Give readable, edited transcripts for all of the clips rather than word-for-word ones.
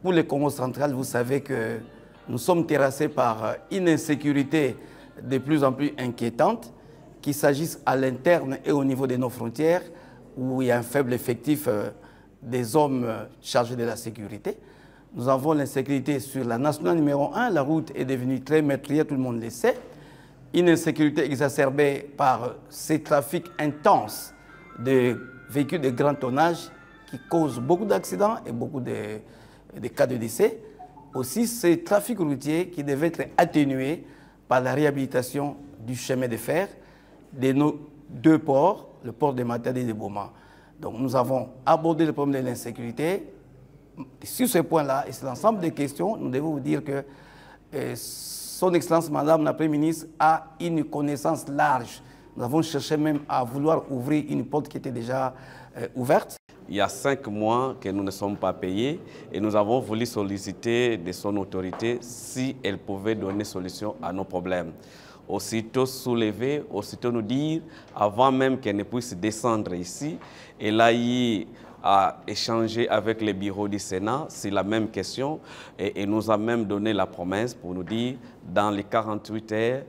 Pour le Congo central, vous savez que nous sommes terrassés par une insécurité de plus en plus inquiétante, qu'il s'agisse à l'interne et au niveau de nos frontières, où il y a un faible effectif des hommes chargés de la sécurité. Nous avons l'insécurité sur la nationale numéro 1, la route est devenue très meurtrière, tout le monde le sait. Une insécurité exacerbée par ces trafics intenses de véhicules de grand tonnage qui causent beaucoup d'accidents et beaucoup de cas de décès. Aussi, ces trafics routiers qui devaient être atténués par la réhabilitation du chemin de fer de nos deux ports, le port de Matadi et de Boma. Donc nous avons abordé le problème de l'insécurité. Sur ce point-là, et c'est l'ensemble des questions, nous devons vous dire que Son Excellence Madame la Première ministre a une connaissance large. Nous avons cherché même à vouloir ouvrir une porte qui était déjà ouverte. Il y a 5 mois que nous ne sommes pas payés et nous avons voulu solliciter de son autorité si elle pouvait donner solution à nos problèmes. Aussitôt soulever, aussitôt nous dire, avant même qu'elle ne puisse descendre ici, elle a eu à échanger avec les bureaux du Sénat sur la même question et nous a même donné la promesse pour nous dire dans les 48 heures,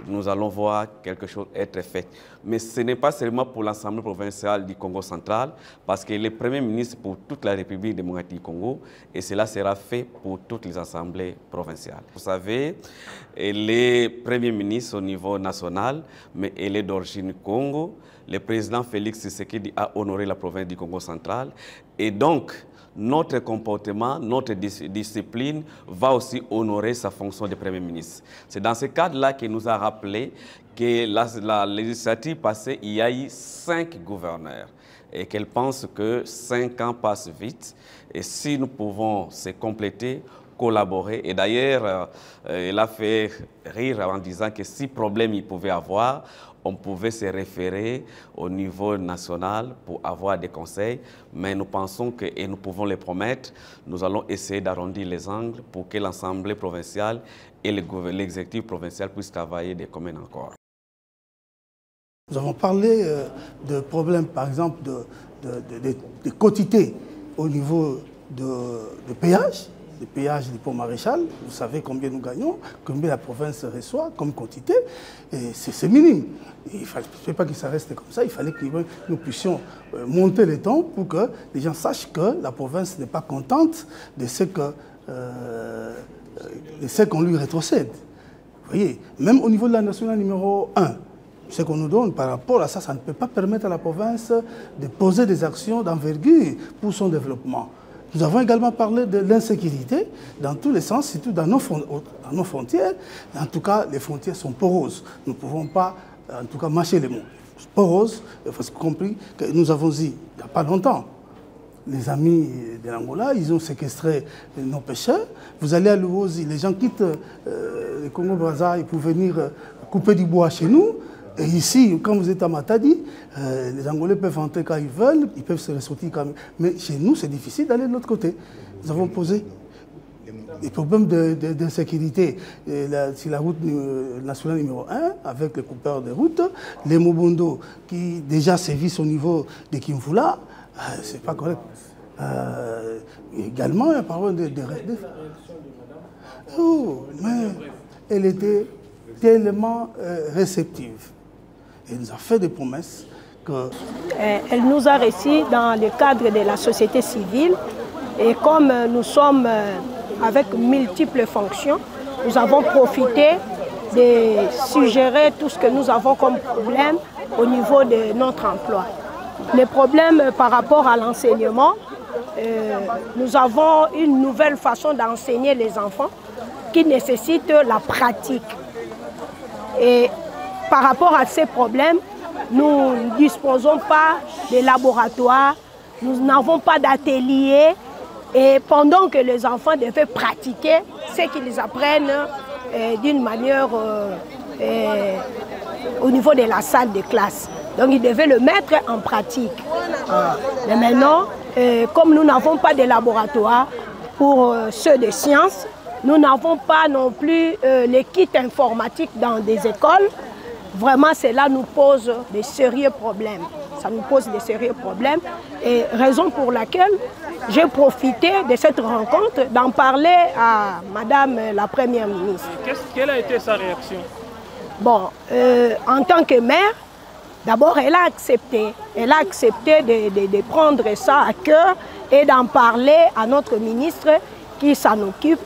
nous allons voir quelque chose être fait. Mais ce n'est pas seulement pour l'Assemblée provinciale du Congo central, parce qu'il est Premier ministre pour toute la République démocratique du Congo, et cela sera fait pour toutes les assemblées provinciales. Vous savez, elle est Premier ministre au niveau national, mais elle est d'origine Congo. Le président Félix Tshisekedi a honoré la province du Congo central, et donc, notre comportement, notre discipline va aussi honorer sa fonction de Premier ministre. C'est dans ce cadre-là qu'il nous a rappelé que la législature passée, il y a eu 5 gouverneurs et qu'elle pense que 5 ans passent vite. Et si nous pouvons se compléter, collaborer, et d'ailleurs, elle a fait rire en disant que si problème il pouvait avoir, on pouvait se référer au niveau national pour avoir des conseils, mais nous pensons que, et nous pouvons les promettre, nous allons essayer d'arrondir les angles pour que l'Assemblée provinciale et l'exécutif provincial puissent travailler des communs encore. Nous avons parlé de problèmes, par exemple, de quotité au niveau de péage. Le péage du pont Maréchal, vous savez combien nous gagnons, combien la province reçoit comme quantité, et c'est minime. Il ne fallait pas que ça reste comme ça, il fallait que nous puissions monter les temps pour que les gens sachent que la province n'est pas contente de ce qu'on lui rétrocède. Vous voyez, même au niveau de la nationale numéro 1, ce qu'on nous donne par rapport à ça, ça ne peut pas permettre à la province de poser des actions d'envergure pour son développement. Nous avons également parlé de l'insécurité dans tous les sens, surtout dans nos frontières. En tout cas, les frontières sont poreuses. Nous ne pouvons pas, en tout cas, mâcher les mots. Poreuses, il faut compris que nous avons dit, il n'y a pas longtemps, les amis de l'Angola, ils ont séquestré nos pêcheurs. Vous allez à Luozi, les gens quittent le Congo-Brazza pour venir couper du bois chez nous. Et ici, quand vous êtes à Matadi, les Angolais peuvent entrer quand ils veulent, ils peuvent se ressortir quand même. Mais chez nous, c'est difficile d'aller de l'autre côté. Nous avons posé des problèmes d'insécurité sur la route nationale numéro 1, avec les coupeurs de route, les Mobondo qui déjà sévissent au niveau de Kimvula, c'est pas correct. Également, il y a parole de oh, mais elle était tellement réceptive. Elle nous a fait des promesses que... Elle nous a reçus dans le cadre de la société civile et comme nous sommes avec multiples fonctions, nous avons profité de suggérer tout ce que nous avons comme problème au niveau de notre emploi. Les problèmes par rapport à l'enseignement, nous avons une nouvelle façon d'enseigner les enfants qui nécessite la pratique. Et par rapport à ces problèmes, nous ne disposons pas de laboratoires, nous n'avons pas d'atelier. Et pendant que les enfants devaient pratiquer ce qu'ils apprennent d'une manière au niveau de la salle de classe. Donc ils devaient le mettre en pratique. Mais maintenant, comme nous n'avons pas de laboratoire pour ceux de sciences, nous n'avons pas non plus les kits informatiques dans des écoles. Vraiment, cela nous pose de sérieux problèmes. ça nous pose de sérieux problèmes. Et raison pour laquelle j'ai profité de cette rencontre d'en parler à Madame la Première ministre. Quelle a été sa réaction? Bon, en tant que maire, d'abord elle a accepté. Elle a accepté de prendre ça à cœur et d'en parler à notre ministre qui s'en occupe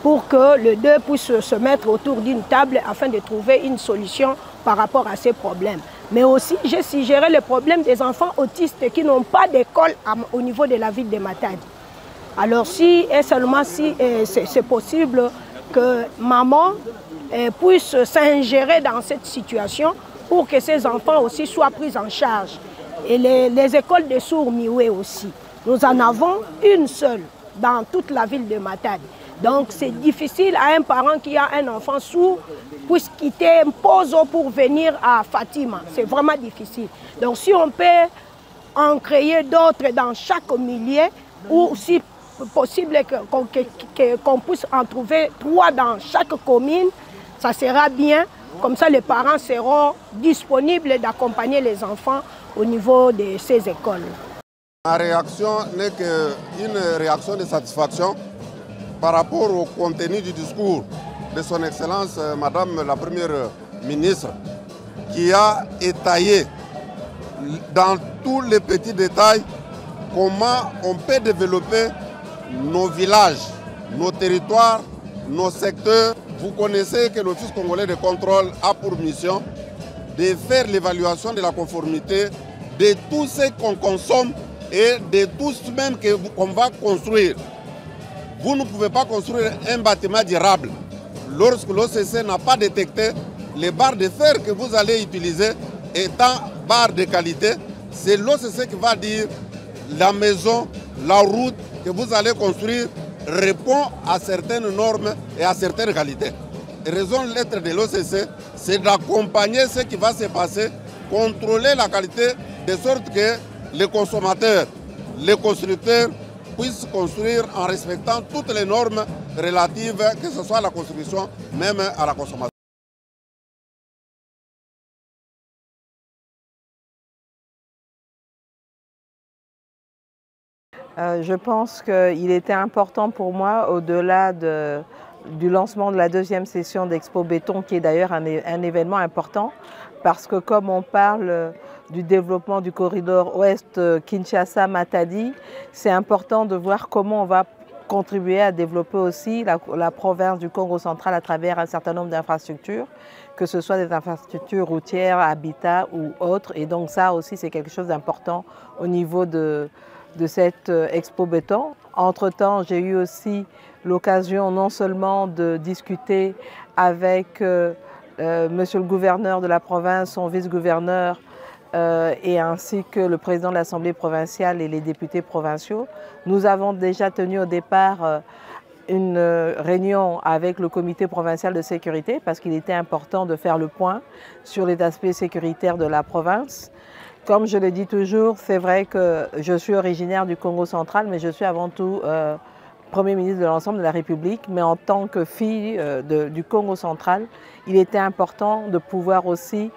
pour que les deux puissent se mettre autour d'une table afin de trouver une solution par rapport à ces problèmes. Mais aussi, j'ai suggéré le problème des enfants autistes qui n'ont pas d'école au niveau de la ville de Matadi. Alors si et seulement si c'est possible que maman puisse s'ingérer dans cette situation pour que ces enfants aussi soient pris en charge. Et les écoles de sourds Mioué aussi. Nous en avons une seule dans toute la ville de Matadi. Donc c'est difficile à un parent qui a un enfant sourd puisse quitter Mpozo pour venir à Fatima. C'est vraiment difficile. Donc si on peut en créer d'autres dans chaque milieu, ou si possible qu'on puisse en trouver 3 dans chaque commune, ça sera bien. Comme ça les parents seront disponibles d'accompagner les enfants au niveau de ces écoles. Ma réaction n'est qu'une réaction de satisfaction par rapport au contenu du discours de son Excellence Madame la Première ministre, qui a étayé dans tous les petits détails comment on peut développer nos villages, nos territoires, nos secteurs. Vous connaissez que l'Office congolais de contrôle a pour mission de faire l'évaluation de la conformité de tout ce qu'on consomme et de tout ce même qu'on va construire. Vous ne pouvez pas construire un bâtiment durable lorsque l'OCC n'a pas détecté les barres de fer que vous allez utiliser étant barres de qualité. C'est l'OCC qui va dire la maison, la route que vous allez construire répond à certaines normes et à certaines qualités. La raison d'être de l'OCC, c'est d'accompagner ce qui va se passer, contrôler la qualité de sorte que les consommateurs, les constructeurs puissent construire en respectant toutes les normes relatives, que ce soit à la construction, même à la consommation. Je pense qu'il était important pour moi, au-delà du lancement de la 2e session d'Expo Béton, qui est d'ailleurs un événement important, parce que comme on parle du développement du corridor ouest Kinshasa-Matadi, c'est important de voir comment on va contribuer à développer aussi la province du Congo central à travers un certain nombre d'infrastructures, que ce soit des infrastructures routières, habitat ou autres. Et donc ça aussi, c'est quelque chose d'important au niveau de cette Expo Béton. Entre-temps, j'ai eu aussi l'occasion non seulement de discuter avec monsieur le gouverneur de la province, son vice-gouverneur, et ainsi que le président de l'Assemblée provinciale et les députés provinciaux. Nous avons déjà tenu au départ une réunion avec le comité provincial de sécurité parce qu'il était important de faire le point sur les aspects sécuritaires de la province. Comme je le dis toujours, c'est vrai que je suis originaire du Congo central, mais je suis avant tout Premier ministre de l'ensemble de la République. Mais en tant que fille du Congo central, il était important de pouvoir aussi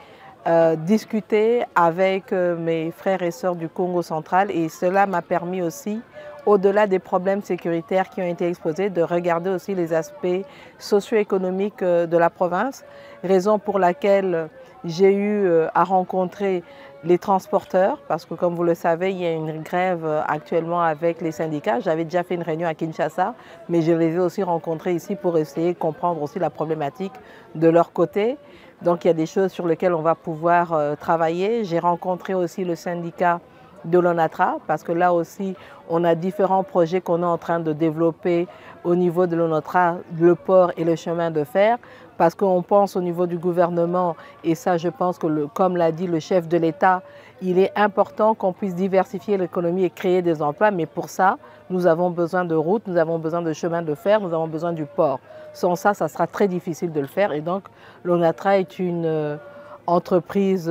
discuter avec mes frères et sœurs du Congo central, et cela m'a permis aussi, au-delà des problèmes sécuritaires qui ont été exposés, de regarder aussi les aspects socio-économiques de la province, raison pour laquelle j'ai eu à rencontrer les transporteurs, parce que comme vous le savez, il y a une grève actuellement avec les syndicats. J'avais déjà fait une réunion à Kinshasa, mais je les ai aussi rencontrés ici pour essayer de comprendre aussi la problématique de leur côté. Donc il y a des choses sur lesquelles on va pouvoir travailler. J'ai rencontré aussi le syndicat de l'ONATRA, parce que là aussi, on a différents projets qu'on est en train de développer au niveau de l'ONATRA, le port et le chemin de fer, parce qu'on pense au niveau du gouvernement, et ça je pense que, comme l'a dit le chef de l'État, il est important qu'on puisse diversifier l'économie et créer des emplois, mais pour ça, nous avons besoin de routes, nous avons besoin de chemin de fer, nous avons besoin du port. Sans ça, ça sera très difficile de le faire, et donc l'ONATRA est une entreprise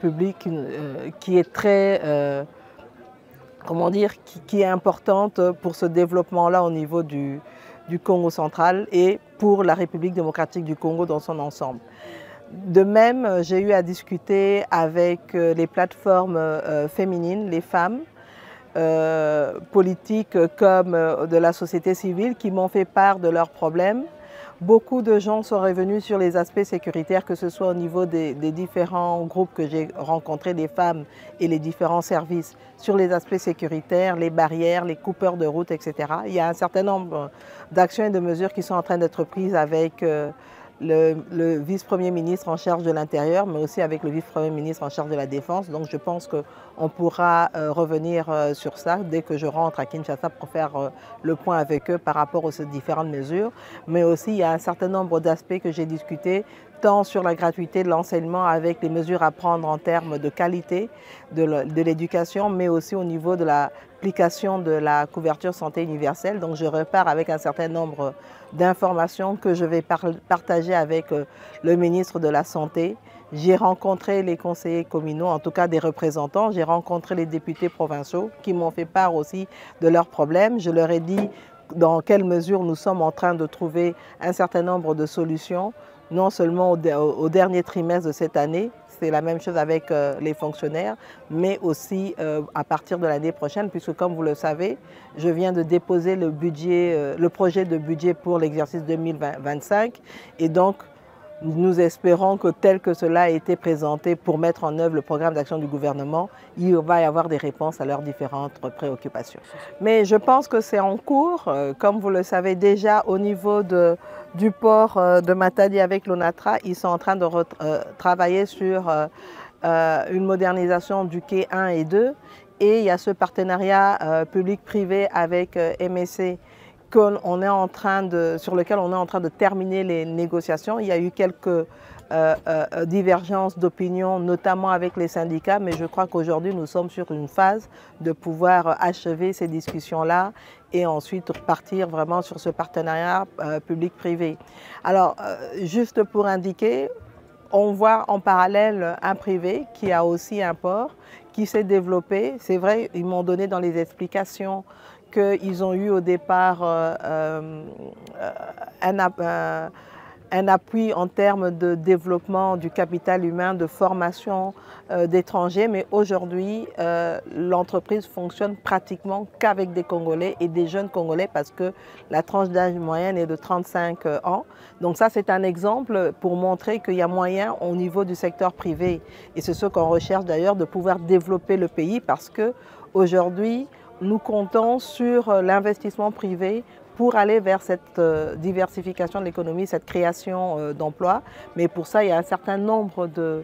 publique qui est très, comment dire, qui est importante pour ce développement-là au niveau du Congo central et pour la République démocratique du Congo dans son ensemble. De même, j'ai eu à discuter avec les plateformes féminines, les femmes, politiques comme de la société civile qui m'ont fait part de leurs problèmes. Beaucoup de gens sont revenus sur les aspects sécuritaires, que ce soit au niveau des différents groupes que j'ai rencontrés, des femmes et les différents services, sur les aspects sécuritaires, les barrières, les coupeurs de route, etc. Il y a un certain nombre d'actions et de mesures qui sont en train d'être prises avec le vice-premier ministre en charge de l'Intérieur, mais aussi avec le vice-premier ministre en charge de la Défense. Donc je pense qu'on pourra revenir sur ça dès que je rentre à Kinshasa pour faire le point avec eux par rapport aux différentes mesures. Mais aussi, il y a un certain nombre d'aspects que j'ai discutés, tant sur la gratuité de l'enseignement avec les mesures à prendre en termes de qualité de l'éducation, mais aussi au niveau de l'application de la couverture santé universelle. Donc je repars avec un certain nombre d'informations que je vais partager avec le ministre de la Santé. J'ai rencontré les conseillers communaux, en tout cas des représentants. J'ai rencontré les députés provinciaux qui m'ont fait part aussi de leurs problèmes. Je leur ai dit dans quelle mesure nous sommes en train de trouver un certain nombre de solutions, non seulement au dernier trimestre de cette année, c'est la même chose avec les fonctionnaires, mais aussi à partir de l'année prochaine, puisque comme vous le savez, je viens de déposer le projet de budget pour l'exercice 2025 et donc nous espérons que tel que cela a été présenté pour mettre en œuvre le programme d'action du gouvernement, il va y avoir des réponses à leurs différentes préoccupations. Mais je pense que c'est en cours, comme vous le savez déjà au niveau du port de Matadi avec l'ONATRA, ils sont en train de travailler sur une modernisation du quai 1 et 2 et il y a ce partenariat public-privé avec MSC sur lequel on est en train de terminer les négociations. Il y a eu quelques divergences d'opinion, notamment avec les syndicats, mais je crois qu'aujourd'hui nous sommes sur une phase de pouvoir achever ces discussions-là et ensuite repartir vraiment sur ce partenariat public-privé. Alors, juste pour indiquer, on voit en parallèle un privé qui a aussi un port, qui s'est développé. C'est vrai, ils m'ont donné dans les explications qu'ils ont eu au départ un appui en termes de développement du capital humain, de formation d'étrangers, mais aujourd'hui, l'entreprise fonctionne pratiquement qu'avec des Congolais et des jeunes Congolais parce que la tranche d'âge moyenne est de 35 ans. Donc ça, c'est un exemple pour montrer qu'il y a moyen au niveau du secteur privé, et c'est ce qu'on recherche d'ailleurs, de pouvoir développer le pays parce qu'aujourd'hui, nous comptons sur l'investissement privé pour aller vers cette diversification de l'économie, cette création d'emplois. Mais pour ça, il y a un certain nombre de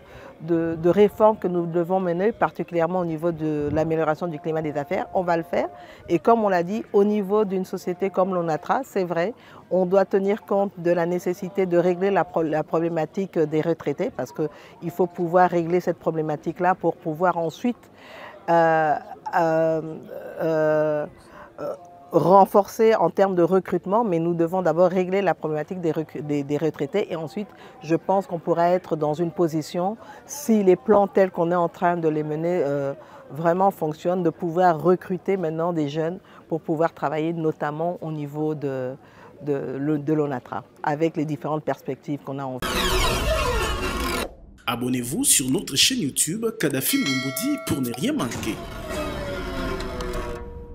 réformes que nous devons mener, particulièrement au niveau de l'amélioration du climat des affaires. On va le faire. Et comme on l'a dit, au niveau d'une société comme l'ONATRA, c'est vrai, on doit tenir compte de la nécessité de régler la problématique des retraités, parce qu'il faut pouvoir régler cette problématique-là pour pouvoir ensuite renforcer en termes de recrutement, mais nous devons d'abord régler la problématique des retraités et ensuite je pense qu'on pourra être dans une position, si les plans tels qu'on est en train de les mener vraiment fonctionnent, de pouvoir recruter maintenant des jeunes pour pouvoir travailler notamment au niveau de l'ONATRA avec les différentes perspectives qu'on a en vue. Abonnez-vous sur notre chaîne YouTube Kadhafi Mboumoudi pour ne rien manquer.